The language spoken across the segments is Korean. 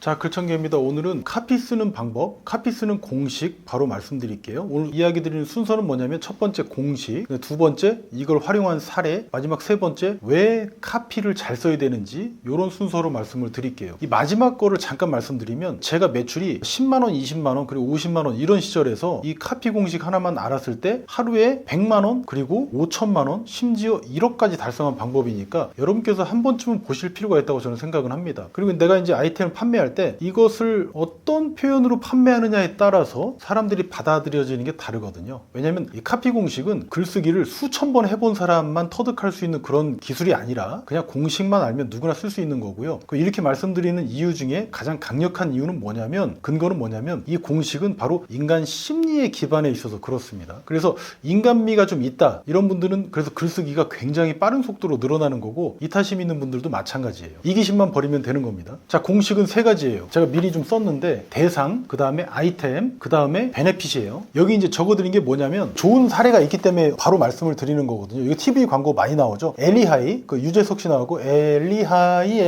자, 글청개입니다. 오늘은 카피 쓰는 방법, 카피 쓰는 공식 바로 말씀드릴게요. 오늘 이야기 드리는 순서는 뭐냐면 첫 번째 공식, 두 번째 이걸 활용한 사례, 마지막 세 번째 왜 카피를 잘 써야 되는지 이런 순서로 말씀을 드릴게요. 이 마지막 거를 잠깐 말씀드리면 제가 매출이 10만원, 20만원, 그리고 50만원 이런 시절에서 이 카피 공식 하나만 알았을 때 하루에 100만원, 그리고 5천만원, 심지어 1억까지 달성한 방법이니까 여러분께서 한 번쯤은 보실 필요가 있다고 저는 생각을 합니다. 그리고 내가 이제 아이템을 판매할 때 이것을 어떤 표현으로 판매하느냐에 따라서 사람들이 받아들여지는 게 다르거든요. 왜냐하면 이 카피 공식은 글쓰기를 수천 번 해본 사람만 터득할 수 있는 그런 기술이 아니라 그냥 공식만 알면 누구나 쓸 수 있는 거고요. 이렇게 말씀드리는 이유 중에 가장 강력한 이유는 뭐냐면, 근거는 뭐냐면 이 공식은 바로 인간 심리에 기반해 있어서 그렇습니다. 그래서 인간미가 좀 있다 이런 분들은 그래서 글쓰기가 굉장히 빠른 속도로 늘어나는 거고, 이타심 있는 분들도 마찬가지예요. 이기심만 버리면 되는 겁니다. 자, 공식은 세 가지예요. 제가 미리 좀 썼는데 대상, 그 다음에 아이템, 그 다음에 베네핏이에요. 여기 이제 적어드린 게 뭐냐면 좋은 사례가 있기 때문에 바로 말씀을 드리는 거거든요. 이거 TV 광고 많이 나오죠. 엘리하이, 그 유재석 씨 나오고 엘리하이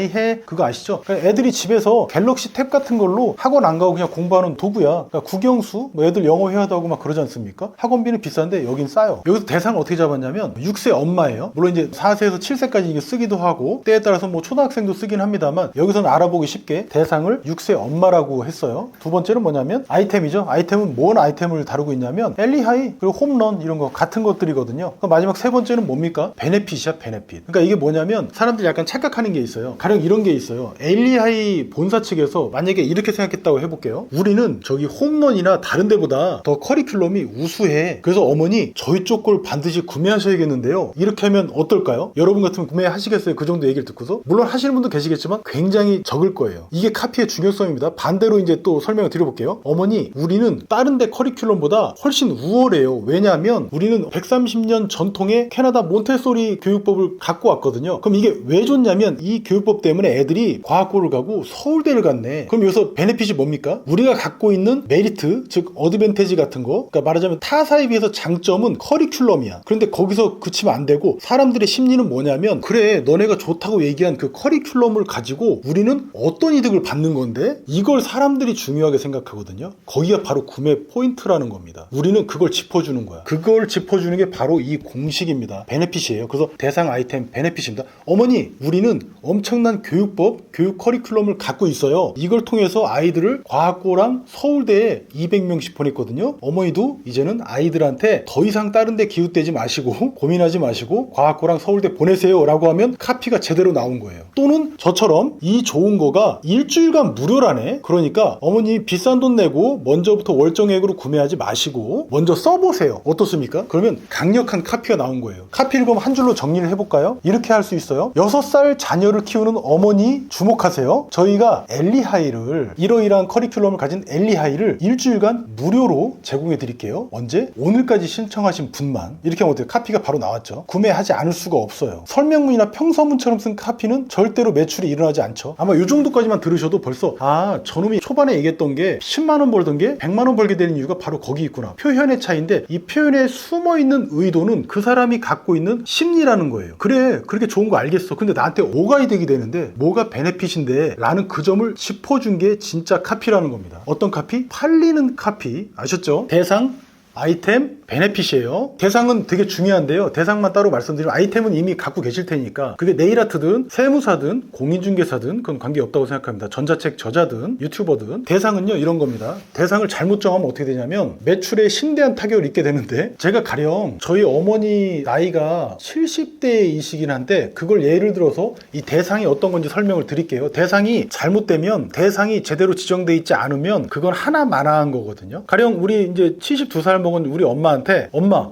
해, 그거 아시죠? 그러니까 애들이 집에서 갤럭시 탭 같은 걸로 학원 안 가고 그냥 공부하는 도구야. 그러니까 국영수, 뭐 애들 영어 회화도 하고 막 그러지 않습니까? 학원비는 비싼데 여긴 싸요. 여기서 대상을 어떻게 잡았냐면 6세 엄마예요. 물론 이제 4세에서 7세까지 이게 쓰기도 하고 때에 따라서 뭐 초등학생도 쓰긴 합니다만 여기서는 알아보기 쉽게 대상을 6세 엄마라고 했어요. 두 번째는 뭐냐면 아이템이죠. 아이템은 뭔 아이템을 다루고 있냐면 엘리하이, 그리고 홈런 이런 거 같은 것들이거든요. 마지막 세 번째는 뭡니까? 베네핏이야, 베네핏. 그러니까 이게 뭐냐면 사람들이 약간 착각하는 게 있어요. 가령 이런 게 있어요. 엘리하이 본사 측에서 만약에 이렇게 생각했다고 해볼게요. 우리는 저기 홈런이나 다른 데보다 더 커리큘럼이 우수해. 그래서 어머니 저희 쪽 걸 반드시 구매하셔야겠는데요. 이렇게 하면 어떨까요? 여러분 같으면 구매하시겠어요? 그 정도 얘기를 듣고서? 물론 하시는 분도 계시겠지만 굉장히 적을 거예요. 이게 카피의 중요성입니다. 반대로 이제 또 설명을 드려볼게요. 어머니, 우리는 다른 데 커리큘럼보다 훨씬 우월해요. 왜냐하면 우리는 130년 전통의 캐나다 몬테소리 교육법을 갖고 왔거든요. 그럼 이게 왜 좋냐면 이 교육법 때문에 애들이 과학고를 가고 서울대를 갔네. 그럼 여기서 베네핏이 뭡니까? 우리가 갖고 있는 메리트, 즉 어드밴티지 같은 거, 그러니까 말하자면 타사에 비해서 장점은 커리큘럼이야. 그런데 거기서 그치면 안 되고 사람들의 심리는 뭐냐면, 그래 너네가 좋다고 얘기한 그 커리큘럼을 가지고 우리는 어떤 이득을 받는 건데 이걸 사람들이 중요하게 생각하거든요. 거기가 바로 구매 포인트라는 겁니다. 우리는 그걸 짚어주는 거야. 그걸 짚어주는 게 바로 이 공식입니다. 베네핏이에요. 그래서 대상, 아이템, 베네핏입니다. 어머니, 우리는 엄청난 교육법, 교육 커리큘럼을 갖고 있어요. 이걸 통해서 아이들을 과학고랑 서울대에 200명씩 보냈거든요. 어머니도 이제는 아이들한테 더 이상 다른 데 기웃대지 마시고 고민하지 마시고 과학고랑 서울대 보내세요 라고 하면 카피가 제대로 나온 거예요. 또는 저처럼 이 좋은 거가 일주일간 무료라네. 그러니까 어머니 비싼 돈 내고 먼저부터 월정액으로 구매하지 마시고 먼저 써보세요. 어떻습니까? 그러면 강력한 카피가 나온 거예요. 카피를 그럼 한 줄로 정리를 해볼까요? 이렇게 할 수 있어요. 6살 자녀를 키우는 어머니 주목하세요. 저희가 엘리하이를, 이러이러한 커리큘럼을 가진 엘리하이를 일주일간 무료로 제공해 드릴게요. 언제? 오늘까지 신청하신 분만. 이렇게 하면 어때요? 카피가 바로 나왔죠. 구매하지 않을 수가 없어요. 설명문이나 평서문처럼 쓴 카피는 절대로 매출이 일어나지 않죠. 아마 이 정도까지만 들으셔도 벌써 저놈이 초반에 얘기했던 게 10만원 벌던 게 100만원 벌게 되는 이유가 바로 거기 있구나. 표현의 차이인데 이 표현에 숨어있는 의도는 그 사람이 갖고 있는 심리라는 거예요. 그래, 그렇게 좋은 거 알겠어. 근데 나한테 뭐가 이득이 되는데, 뭐가 베네핏인데 라는 그 점을 짚어준 게 진짜 카피라는 겁니다. 어떤 카피? 팔리는 카피. 아셨죠? 대상, 아이템, 베네핏이에요. 대상은 되게 중요한데요. 대상만 따로 말씀드리면 아이템은 이미 갖고 계실 테니까 그게 네일아트든 세무사든 공인중개사든 그건 관계없다고 생각합니다. 전자책 저자든 유튜버든. 대상은요 이런 겁니다. 대상을 잘못 정하면 어떻게 되냐면 매출에 심대한 타격을 입게 되는데, 제가 가령 저희 어머니 나이가 70대이시긴 한데 그걸 예를 들어서 이 대상이 어떤 건지 설명을 드릴게요. 대상이 잘못되면, 대상이 제대로 지정돼 있지 않으면 그건 하나마나한 거거든요. 가령 우리 이제 72살 먹은 우리 엄마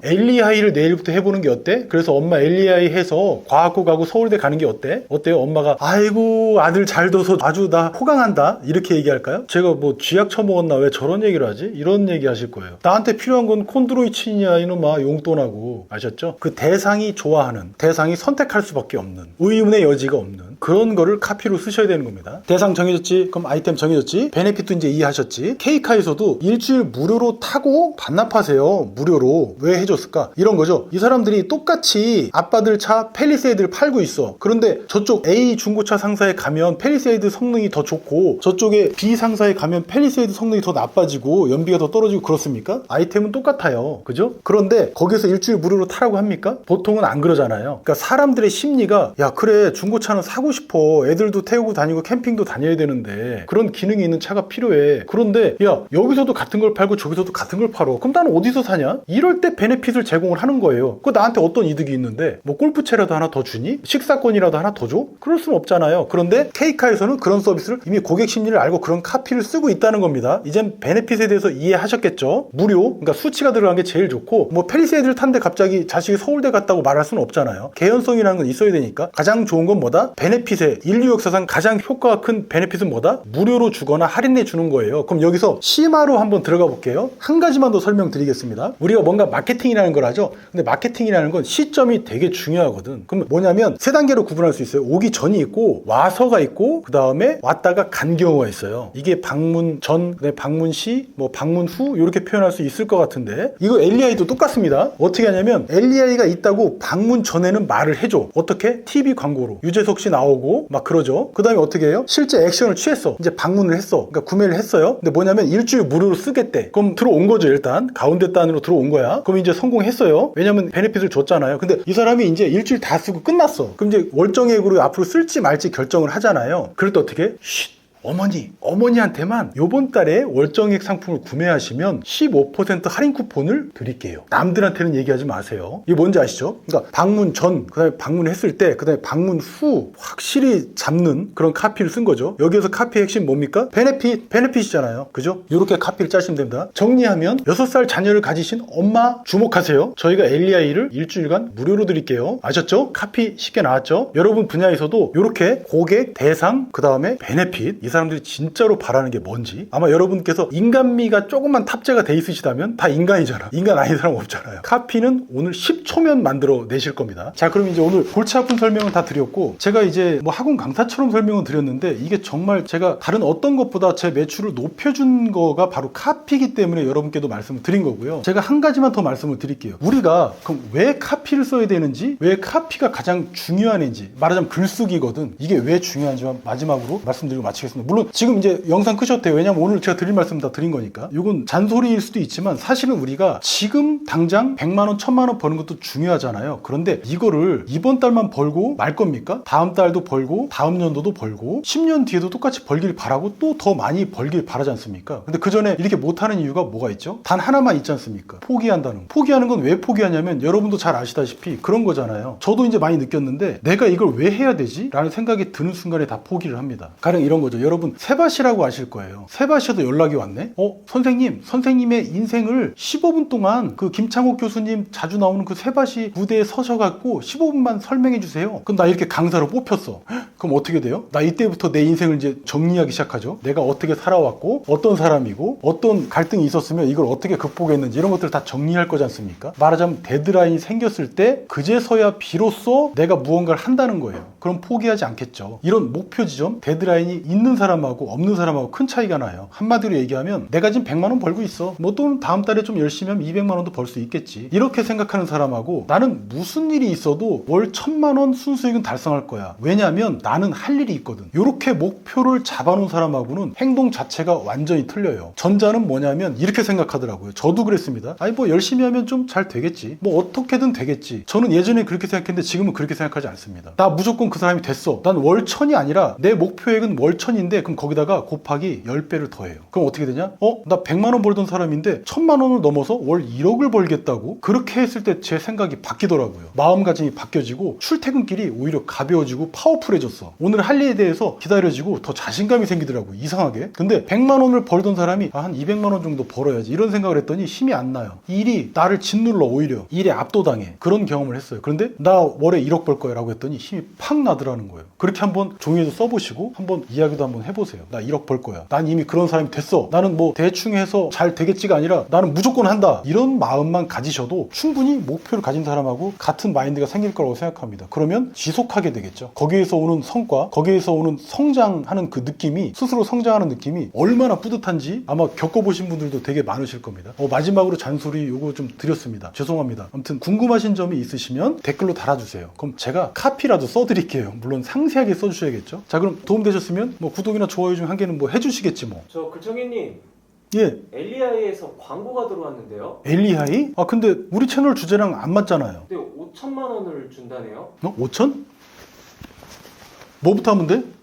엘리하이를 내일부터 해보는 게 어때? 그래서 엄마 엘리하이 해서 과학고 가고 서울대 가는 게 어때? 어때요? 엄마가 아이고 아들 잘 둬서 아주 나 호강한다 이렇게 얘기할까요? 제가 뭐 쥐약 처먹었나 왜 저런 얘기를 하지? 이런 얘기 하실 거예요. 나한테 필요한 건 콘드로이친이야 이놈아, 용돈하고. 아셨죠? 그 대상이 좋아하는, 대상이 선택할 수밖에 없는, 의문의 여지가 없는 그런 거를 카피로 쓰셔야 되는 겁니다. 대상 정해졌지? 그럼 아이템 정해졌지? 베네핏도 이제 이해하셨지? K카에서도 일주일 무료로 타고 반납하세요. 무료로. 왜 해줬을까? 이런 거죠. 이 사람들이 똑같이 아빠들 차 팰리세이드를 팔고 있어. 그런데 저쪽 A 중고차 상사에 가면 팰리세이드 성능이 더 좋고 저쪽에 B 상사에 가면 팰리세이드 성능이 더 나빠지고 연비가 더 떨어지고 그렇습니까? 아이템은 똑같아요. 그죠? 그런데 거기서 일주일 무료로 타라고 합니까? 보통은 안 그러잖아요. 그러니까 사람들의 심리가 야 그래 중고차는 사고 싶어. 애들도 태우고 다니고 캠핑도 다녀야 되는데 그런 기능이 있는 차가 필요해. 그런데 야 여기서도 같은 걸 팔고 저기서도 같은 걸 팔어. 그럼 나는 어디서 사냐? 이럴 때 베네핏을 제공을 하는 거예요. 그 나한테 어떤 이득이 있는데 뭐 골프채라도 하나 더 주니? 식사권이라도 하나 더 줘? 그럴 수는 없잖아요. 그런데 K카에서는 그런 서비스를 이미 고객 심리를 알고 그런 카피를 쓰고 있다는 겁니다. 이젠 베네핏에 대해서 이해하셨겠죠? 무료, 그러니까 수치가 들어간 게 제일 좋고 뭐 팰리세이드를 탄데 갑자기 자식이 서울대 갔다고 말할 수는 없잖아요. 개연성이라는 건 있어야 되니까 가장 좋은 건 뭐다? 베네핏에 인류 역사상 가장 효과가 큰 베네핏은 뭐다? 무료로 주거나 할인해 주는 거예요. 그럼 여기서 심화로 한번 들어가 볼게요. 한 가지만 더 설명드리겠습니다. 우리가 뭔가 마케팅이라는 걸 하죠. 근데 마케팅이라는 건 시점이 되게 중요하거든. 그럼 뭐냐면 세 단계로 구분할 수 있어요. 오기 전이 있고 와서가 있고 그 다음에 왔다가 간 경우가 있어요. 이게 방문 전, 방문 시, 뭐 방문 후 이렇게 표현할 수 있을 것 같은데 이거 LEI도 똑같습니다. 어떻게 하냐면 LEI가 있다고 방문 전에는 말을 해줘. 어떻게? TV 광고로 유재석 씨 나오고 막 그러죠. 그 다음에 어떻게 해요? 실제 액션을 취했어. 이제 방문을 했어. 그러니까 구매를 했어요. 근데 뭐냐면 일주일 무료로 쓰겠대. 그럼 들어온 거죠. 일단 가운데 단으로 들어온 거야. 그럼 이제 성공했어요. 왜냐면 베네핏을 줬잖아요. 근데 이 사람이 이제 일주일 다 쓰고 끝났어. 그럼 이제 월정액으로 앞으로 쓸지 말지 결정을 하잖아요. 그럴 때 어떻게? 어머니한테만 요번 달에 월정액 상품을 구매하시면 15% 할인 쿠폰을 드릴게요. 남들한테는 얘기하지 마세요. 이게 뭔지 아시죠? 그러니까 방문 전, 그 다음에 방문했을 때, 그 다음에 방문 후 확실히 잡는 그런 카피를 쓴 거죠. 여기에서 카피 핵심 뭡니까? 베네핏이잖아요. 그죠? 이렇게 카피를 짜시면 됩니다. 정리하면 6살 자녀를 가지신 엄마 주목하세요. 저희가 LEI를 일주일간 무료로 드릴게요. 아셨죠? 카피 쉽게 나왔죠? 여러분 분야에서도 이렇게 고객, 대상, 그 다음에 베네핏 이 사람들이 진짜로 바라는 게 뭔지 아마 여러분께서 인간미가 조금만 탑재가 돼 있으시다면 다 인간이잖아. 인간 아닌 사람 없잖아요. 카피는 오늘 10초면 만들어 내실 겁니다. 자 그럼 이제 오늘 골치 아픈 설명은 다 드렸고 제가 이제 뭐 학원 강사처럼 설명은 드렸는데 이게 정말 제가 다른 어떤 것보다 제 매출을 높여준 거가 바로 카피이기 때문에 여러분께도 말씀을 드린 거고요. 제가 한 가지만 더 말씀을 드릴게요. 우리가 그럼 왜 카피를 써야 되는지 왜 카피가 가장 중요한지 말하자면 글쓰기거든. 이게 왜 중요한지 마지막으로 말씀드리고 마치겠습니다. 물론 지금 이제 영상 끄셔도 돼요. 왜냐면 오늘 제가 드릴 말씀 다 드린 거니까. 이건 잔소리일 수도 있지만 사실은 우리가 지금 당장 100만 원, 1000만 원 버는 것도 중요하잖아요. 그런데 이거를 이번 달만 벌고 말 겁니까? 다음 달도 벌고 다음 년도도 벌고 10년 뒤에도 똑같이 벌길 바라고 또 더 많이 벌길 바라지 않습니까? 근데 그 전에 이렇게 못하는 이유가 뭐가 있죠? 단 하나만 있지 않습니까? 포기한다는 거. 포기하는 건 왜 포기하냐면 여러분도 잘 아시다시피 그런 거잖아요. 저도 이제 많이 느꼈는데 내가 이걸 왜 해야 되지? 라는 생각이 드는 순간에 다 포기를 합니다. 가령 이런 거죠. 여러분 세바시라고 아실 거예요. 세바시에도 연락이 왔네. 선생님의 인생을 15분 동안 그 김창옥 교수님 자주 나오는 그 세바시 무대에 서셔갖고 15분만 설명해 주세요. 그럼 나 이렇게 강사로 뽑혔어. 그럼 어떻게 돼요? 나 이때부터 내 인생을 이제 정리하기 시작하죠. 내가 어떻게 살아왔고 어떤 사람이고 어떤 갈등이 있었으면 이걸 어떻게 극복했는지 이런 것들을 다 정리할 거지 않습니까? 말하자면 데드라인이 생겼을 때 그제서야 비로소 내가 무언가를 한다는 거예요. 그럼 포기하지 않겠죠. 이런 목표 지점, 데드라인이 있는 사람하고 없는 사람하고 큰 차이가 나요. 한마디로 얘기하면 내가 지금 100만 원 벌고 있어. 뭐 또는 다음 달에 좀 열심히 하면 200만 원도 벌 수 있겠지. 이렇게 생각하는 사람하고 나는 무슨 일이 있어도 월 1000만 원 순수익은 달성할 거야. 왜냐하면 나는 할 일이 있거든. 이렇게 목표를 잡아놓은 사람하고는 행동 자체가 완전히 틀려요. 전자는 뭐냐면 이렇게 생각하더라고요. 저도 그랬습니다. 아니 뭐 열심히 하면 좀 잘 되겠지. 뭐 어떻게든 되겠지. 저는 예전에 그렇게 생각했는데 지금은 그렇게 생각하지 않습니다. 나 무조건 그 사람이 됐어. 난 월 1000이 아니라 내 목표액은 월 1000인데 그럼 거기다가 곱하기 10배를 더해요. 그럼 어떻게 되냐? 나 100만 원 벌던 사람인데 1000만 원을 넘어서 월 1억을 벌겠다고? 그렇게 했을 때 제 생각이 바뀌더라고요. 마음가짐이 바뀌어지고 출퇴근길이 오히려 가벼워지고 파워풀해졌어. 오늘 할 일에 대해서 기다려지고 더 자신감이 생기더라고요. 이상하게. 근데 100만 원을 벌던 사람이 한 200만 원 정도 벌어야지 이런 생각을 했더니 힘이 안 나요. 일이 나를 짓눌러 오히려. 일에 압도당해. 그런 경험을 했어요. 그런데 나 월에 1억 벌 거야 라고 했더니 힘이 팍 나더라는 거예요. 그렇게 한번 종이에도 써보시고 한번 이야기도 한번 한번 해보세요. 나 1억 벌 거야. 난 이미 그런 사람이 됐어. 나는 뭐 대충 해서 잘 되겠지가 아니라 나는 무조건 한다. 이런 마음만 가지셔도 충분히 목표를 가진 사람하고 같은 마인드가 생길 거라고 생각합니다. 그러면 지속하게 되겠죠. 거기에서 오는 성과, 거기에서 오는 성장하는 그 느낌이, 스스로 성장하는 느낌이 얼마나 뿌듯한지 아마 겪어보신 분들도 되게 많으실 겁니다. 마지막으로 잔소리 요거 좀 드렸습니다. 죄송합니다. 아무튼 궁금하신 점이 있으시면 댓글로 달아주세요. 그럼 제가 카피라도 써드릴게요. 물론 상세하게 써주셔야겠죠. 자, 그럼 도움되셨으면 뭐 구독이나 좋아요 중 한 개는 뭐 해주시겠지 뭐. 저 글청이님, 예. 엘리아이에서 광고가 들어왔는데요. 엘리하이? 아, 근데 우리 채널 주제랑 안 맞잖아요. 근데 5천만 원을 준다네요. 5천? 뭐부터 하면 돼?